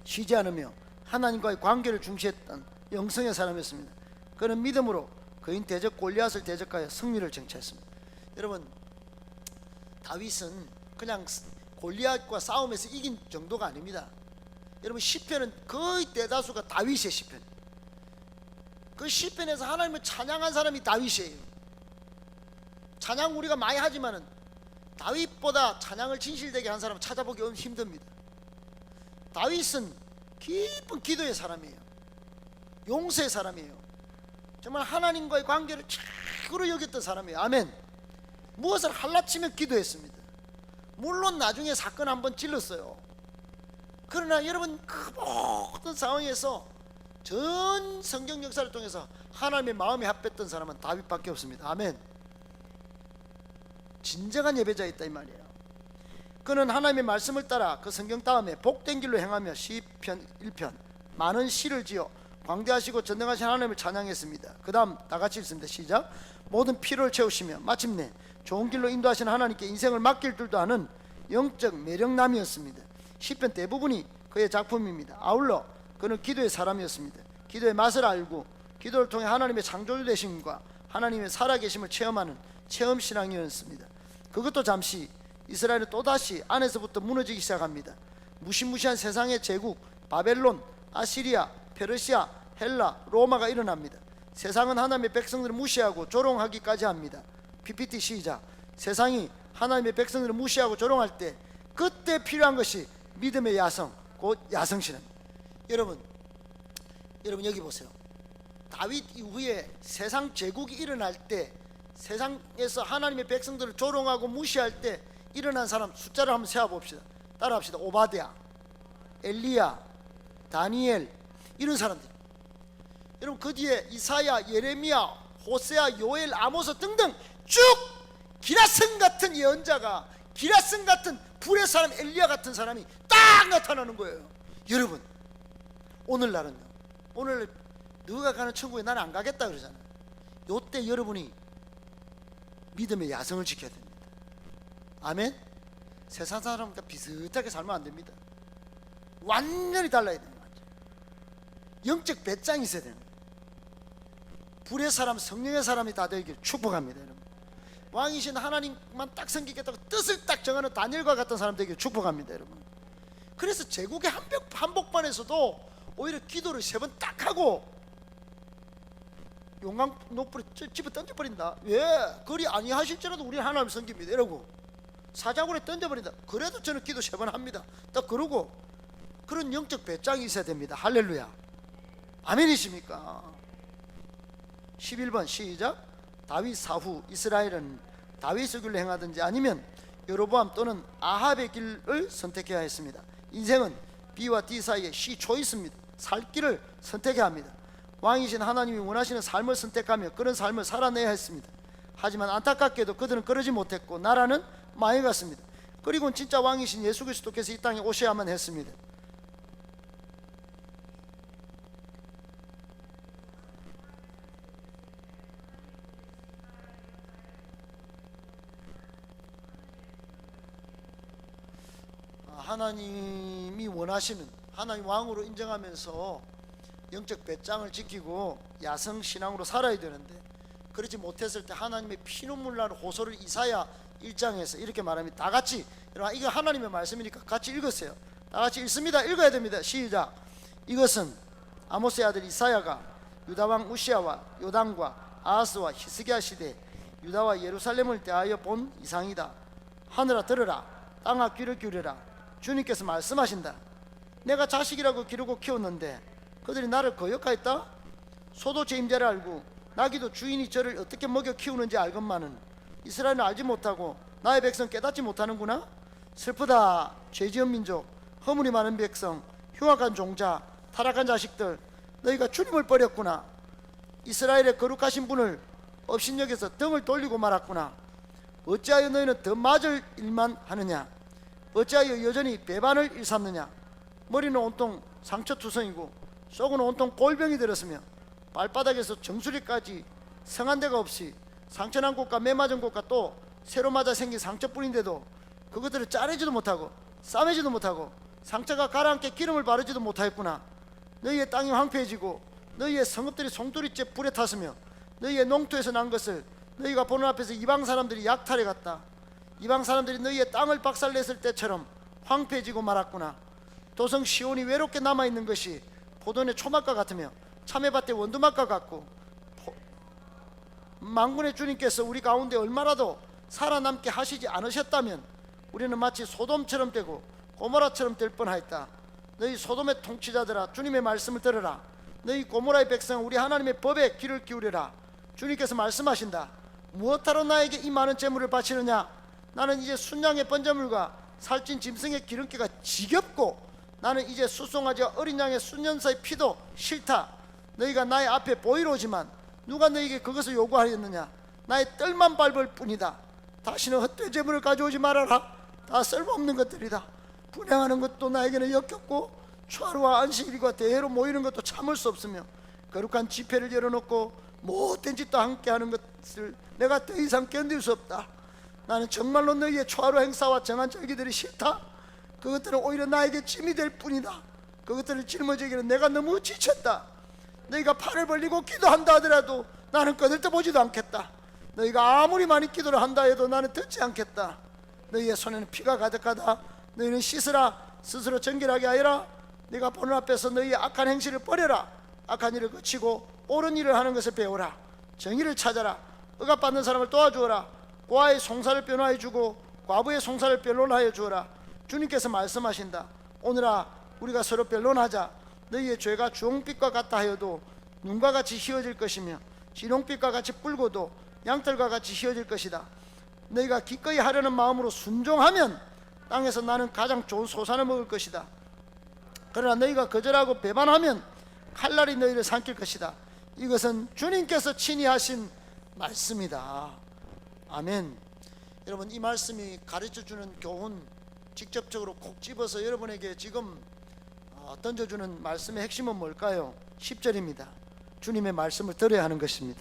쉬지 않으며 하나님과의 관계를 중시했던 영성의 사람이었습니다. 그는 믿음으로 그인 대적 골리앗을 대적하여 승리를 쟁취했습니다. 여러분, 다윗은 그냥 골리앗과 싸움에서 이긴 정도가 아닙니다. 여러분, 시편은 거의 대다수가 다윗의 시편. 그 시편에서 하나님을 찬양한 사람이 다윗이에요. 찬양 우리가 많이 하지만은 다윗보다 찬양을 진실되게 한 사람은 찾아보기 힘듭니다. 다윗은 깊은 기도의 사람이에요. 용서의 사람이에요. 정말 하나님과의 관계를 최고로 여겼던 사람이에요. 아멘. 무엇을 할라치며 기도했습니다. 물론 나중에 사건 한번 찔렀어요. 그러나 여러분, 그 모든 상황에서 전 성경 역사를 통해서 하나님의 마음이 합했던 사람은 다윗밖에 없습니다. 아멘. 진정한 예배자였다 이 말이에요. 그는 하나님의 말씀을 따라 그 성경 다음에 복된 길로 행하며 시편 1편 많은 시를 지어 광대하시고 전능하신 하나님을 찬양했습니다. 그 다음 다 같이 읽습니다. 시작. 모든 필요를 채우시며 마침내 좋은 길로 인도하시는 하나님께 인생을 맡길 줄도 아는 영적 매력남이었습니다. 시편 대부분이 그의 작품입니다. 아울러 그는 기도의 사람이었습니다. 기도의 맛을 알고 기도를 통해 하나님의 창조주되심과 하나님의 살아계심을 체험하는 체험신앙이었습니다. 그것도 잠시 이스라엘은 또다시 안에서부터 무너지기 시작합니다. 무시무시한 세상의 제국 바벨론, 아시리아, 페르시아, 헬라, 로마가 일어납니다. 세상은 하나님의 백성들을 무시하고 조롱하기까지 합니다. PPT 시작. 세상이 하나님의 백성들을 무시하고 조롱할 때 그때 필요한 것이 믿음의 야성, 곧 야성신입니다. 여러분 여기 보세요. 다윗 이후에 세상 제국이 일어날 때, 세상에서 하나님의 백성들을 조롱하고 무시할 때 일어난 사람 숫자를 한번 세어봅시다. 따라합시다. 오바댜, 엘리야, 다니엘, 이런 사람들. 여러분 그 뒤에 이사야, 예레미야, 호세아, 요엘, 아모스 등등 쭉 기라성 같은 예언자가, 기라성 같은 불의 사람 엘리야 같은 사람이 딱 나타나는 거예요. 여러분 오늘날은요, 오늘 너가 가는 천국에 나는 안 가겠다 그러잖아요. 요때 여러분이 믿음의 야성을 지켜야 됩니다. 아멘. 세상 사람과 비슷하게 살면 안 됩니다. 완전히 달라야 됩니다. 영적 배짱이 있어야 됩니다. 불의 사람, 성령의 사람이 다 되기를 축복합니다. 여러분, 왕이신 하나님만 딱 섬기겠다고 뜻을 딱 정하는 다니엘과 같은 사람 되기를 축복합니다. 여러분, 그래서 제국의 한복판에서도 오히려 기도를 3번 딱 하고 용광 녹불에 집어 던져버린다. 왜? 그리 아니하실지라도 우리는 하나님을 섬깁니다 이러고 사자굴에 던져버린다. 그래도 저는 기도 3번 합니다. 딱 그러고 그런 영적 배짱이 있어야 됩니다. 할렐루야. 아멘이십니까? 11번 시작. 다윗 사후 이스라엘은 다윗의 길로 행하든지 아니면 여로보암 또는 아합의 길을 선택해야 했습니다. 인생은 B와 D 사이에 C 초이스입니다. 살 길을 선택해야 합니다. 왕이신 하나님이 원하시는 삶을 선택하며 그런 삶을 살아내야 했습니다. 하지만 안타깝게도 그들은 그러지 못했고 나라는 망해갔습니다. 그리고 진짜 왕이신 예수 그리스도께서 이 땅에 오셔야만 했습니다. 하나님이 원하시는 하나님 왕으로 인정하면서 영적 배짱을 지키고 야성 신앙으로 살아야 되는데 그러지 못했을 때 하나님의 피눈물 나는 호소를 이사야 1장에서 이렇게 말합니다. 다 같이, 여러분 이거 하나님의 말씀이니까 같이 읽으세요. 다 같이 읽습니다. 읽어야 됩니다. 시작. 이것은 아모스의 아들 이사야가 유다 왕 우시아와 요담과 아하스와 히스기야 시대 유다와 예루살렘을 대하여 본 이상이다. 하늘아 들으라, 땅아 귀를 기울여라. 주님께서 말씀하신다. 내가 자식이라고 기르고 키웠는데 그들이 나를 거역하였다. 소도 제 임자를 알고 나귀도 주인이 저를 어떻게 먹여 키우는지 알건만은 이스라엘은 알지 못하고 나의 백성 깨닫지 못하는구나. 슬프다. 죄지은 민족, 허물이 많은 백성, 흉악한 종자, 타락한 자식들, 너희가 주님을 버렸구나. 이스라엘의 거룩하신 분을 업신여겨서 등을 돌리고 말았구나. 어찌하여 너희는 더 맞을 일만 하느냐. 어찌하여 여전히 배반을 일삼느냐. 머리는 온통 상처투성이고 속은 온통 골병이 들었으며 발바닥에서 정수리까지 성한 데가 없이 상처난 곳과 매맞은 곳과 또 새로 맞아 생긴 상처뿐인데도 그것들을 자르지도 못하고 싸매지도 못하고 상처가 가라앉게 기름을 바르지도 못하였구나. 너희의 땅이 황폐해지고 너희의 성읍들이 송두리째 불에 탔으며 너희의 농토에서 난 것을 너희가 보는 앞에서 이방 사람들이 약탈해 갔다. 이방 사람들이 너희의 땅을 박살냈을 때처럼 황폐해지고 말았구나. 도성 시온이 외롭게 남아있는 것이 포도원의 초막과 같으며 참외밭의 원두막과 같고 만군의 주님께서 우리 가운데 얼마라도 살아남게 하시지 않으셨다면 우리는 마치 소돔처럼 되고 고모라처럼 될 뻔하였다. 너희 소돔의 통치자들아, 주님의 말씀을 들으라. 너희 고모라의 백성, 우리 하나님의 법에 귀를 기울여라. 주님께서 말씀하신다. 무엇하러 나에게 이 많은 재물을 바치느냐. 나는 이제 순양의 번제물과 살찐 짐승의 기름기가 지겹고 나는 이제 수송아지와 어린 양의 순년사의 피도 싫다. 너희가 나의 앞에 보이러 오지만 누가 너희에게 그것을 요구하였느냐. 나의 뜰만 밟을 뿐이다. 다시는 헛되이 재물을 가져오지 말아라. 다 쓸모없는 것들이다. 분양하는 것도 나에게는 역겹고 초하루와 안식일과 대회로 모이는 것도 참을 수 없으며 거룩한 집회를 열어놓고 못된 짓도 함께하는 것을 내가 더 이상 견딜 수 없다. 나는 정말로 너희의 초하루 행사와 정한 절기들이 싫다. 그것들은 오히려 나에게 짐이 될 뿐이다. 그것들을 짊어지기는 내가 너무 지쳤다. 너희가 팔을 벌리고 기도한다 하더라도 나는 꺼들떠보지도 않겠다. 너희가 아무리 많이 기도를 한다 해도 나는 듣지 않겠다. 너희의 손에는 피가 가득하다. 너희는 씻으라. 스스로 정결하게 하여라. 네가 보는 앞에서 너희의 악한 행실을 버려라. 악한 일을 그치고 옳은 일을 하는 것을 배우라. 정의를 찾아라. 억압받는 사람을 도와주어라. 고아의 송사를 변호하여 주고 과부의 송사를 변론하여 주어라. 주님께서 말씀하신다. 오늘아 우리가 서로 변론하자. 너희의 죄가 주홍빛과 같다 하여도 눈과 같이 희어질 것이며 진홍빛과 같이 붉어도 양털과 같이 희어질 것이다. 너희가 기꺼이 하려는 마음으로 순종하면 땅에서 나는 가장 좋은 소산을 먹을 것이다. 그러나 너희가 거절하고 배반하면 칼날이 너희를 삼킬 것이다. 이것은 주님께서 친히 하신 말씀이다. 아멘. 여러분, 이 말씀이 가르쳐주는 교훈 직접적으로 콕 집어서 여러분에게 지금 던져주는 말씀의 핵심은 뭘까요? 10절입니다. 주님의 말씀을 들어야 하는 것입니다.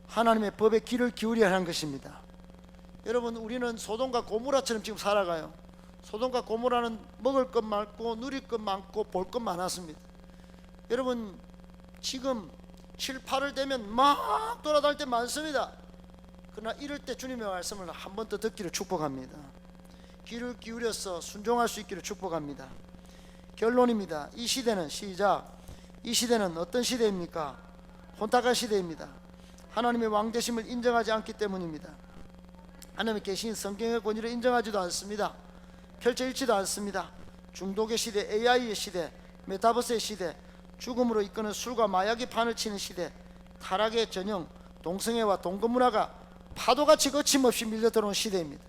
하나님의 법에 귀를 기울여야 하는 것입니다. 여러분, 우리는 소돔과 고모라처럼 지금 살아가요. 소돔과 고모라는 먹을 것 많고 누릴 것 많고 볼 것 많았습니다. 여러분, 지금 7, 8월 되면 막 돌아다닐 때 많습니다. 그러나 이럴 때 주님의 말씀을 한 번 더 듣기를 축복합니다. 귀를 기울여서 순종할 수 있기를 축복합니다. 결론입니다. 이 시대는 시작. 이 시대는 어떤 시대입니까? 혼탁한 시대입니다. 하나님의 왕되심을 인정하지 않기 때문입니다. 하나님의 계신 성경의 권위를 인정하지도 않습니다. 펼쳐 읽지도 않습니다. 중독의 시대, AI의 시대, 메타버스의 시대, 죽음으로 이끄는 술과 마약이 판을 치는 시대, 타락의 전형, 동성애와 동거문화가 파도같이 거침없이 밀려들어온 시대입니다.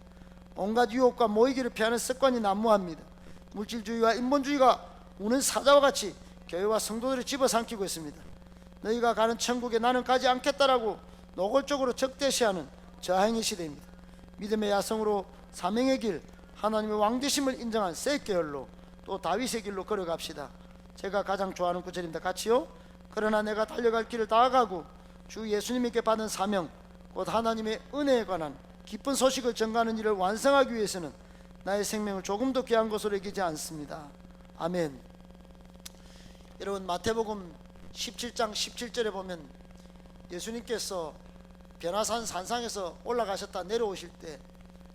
온갖 유혹과 모이기를 피하는 습관이 난무합니다. 물질주의와 인본주의가 우는 사자와 같이 교회와 성도들을 집어삼키고 있습니다. 너희가 가는 천국에 나는 가지 않겠다라고 노골적으로 적대시하는 저항의 시대입니다. 믿음의 야성으로 사명의 길, 하나님의 왕되심을 인정한 새 계열로 또 다윗의 길로 걸어갑시다. 제가 가장 좋아하는 구절입니다. 같이요. 그러나 내가 달려갈 길을 다가가고 주 예수님께 받은 사명, 곧 하나님의 은혜에 관한 기쁜 소식을 전가하는 일을 완성하기 위해서는 나의 생명을 조금도 귀한 것으로 여기지 않습니다. 아멘. 여러분, 마태복음 17장 17절에 보면 예수님께서 변화산 산상에서 올라가셨다 내려오실 때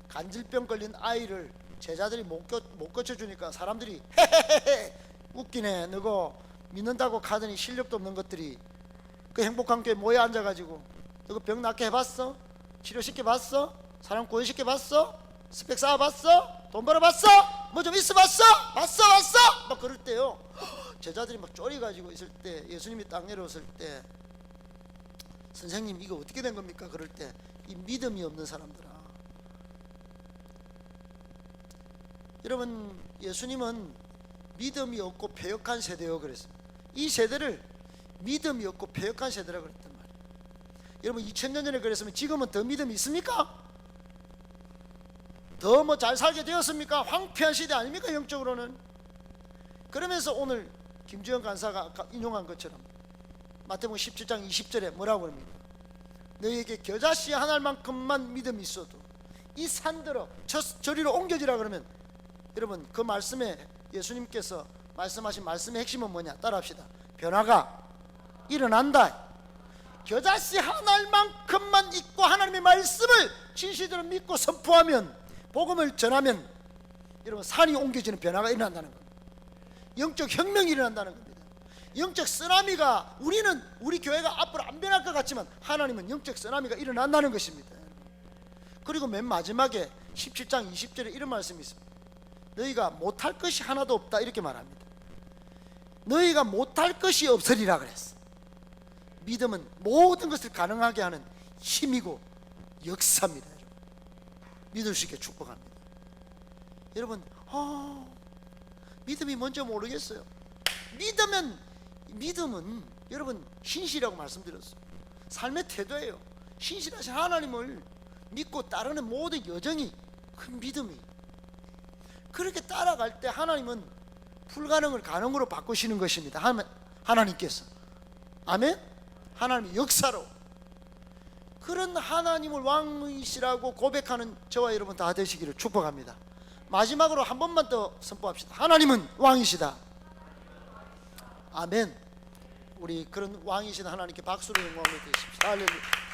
간질병 걸린 아이를 제자들이 못 고쳐주니까 사람들이 헤헤헤헤 웃기네, 너거 믿는다고 가더니 실력도 없는 것들이 그 행복한 교회 모여 앉아가지고 너거 병 낫게 해봤어? 치료시켜봤어? 사람 구원시켜봤어? 스펙 쌓아봤어? 돈 벌어봤어? 뭐 좀 있어봤어? 봤어? 막 그럴 때요, 제자들이 막 쫄이가지고 있을 때 예수님이 딱 내려왔을 때 선생님 이거 어떻게 된 겁니까? 그럴 때 이 믿음이 없는 사람들아, 여러분 예수님은 믿음이 없고 패역한 세대요 그랬습니다. 이 세대를 믿음이 없고 패역한 세대라고 그랬단 말이에요. 여러분 2000년 전에 그랬으면 지금은 더 믿음이 있습니까? 더 뭐 잘 살게 되었습니까? 황폐한 시대 아닙니까? 영적으로는. 그러면서 오늘 김주영 간사가 인용한 것처럼 마태복음 17장 20절에 뭐라고 합니까? 너희에게 겨자씨 한 알만큼만 믿음이 있어도 이 산들어 저리로 옮겨지라 그러면, 여러분 그 말씀에 예수님께서 말씀하신 말씀의 핵심은 뭐냐? 따라합시다. 변화가 일어난다. 겨자씨 한 알만큼만 있고 하나님의 말씀을 진실대로 믿고 선포하면, 복음을 전하면 여러분 산이 옮겨지는 변화가 일어난다는 겁니다. 영적 혁명이 일어난다는 겁니다. 영적 쓰나미가, 우리 교회가 앞으로 안 변할 것 같지만 하나님은 영적 쓰나미가 일어난다는 것입니다. 그리고 맨 마지막에 17장 20절에 이런 말씀이 있습니다. 너희가 못할 것이 하나도 없다 이렇게 말합니다. 너희가 못할 것이 없으리라 그랬어. 믿음은 모든 것을 가능하게 하는 힘이고 역사입니다. 여러분. 믿을 수 있게 축복합니다. 여러분 믿음이 뭔지 모르겠어요. 믿음은 여러분 신실이라고 말씀드렸어요. 삶의 태도예요. 신실하신 하나님을 믿고 따르는 모든 여정이 큰 믿음이. 그렇게 따라갈 때 하나님은 불가능을 가능으로 바꾸시는 것입니다. 하나님께서. 아멘. 하나님의 역사로. 그런 하나님을 왕이시라고 고백하는 저와 여러분 다 되시기를 축복합니다. 마지막으로 한 번만 더 선포합시다. 하나님은 왕이시다. 아멘. 우리 그런 왕이신 하나님께 박수로 영광을 드리십시오. 할렐루야.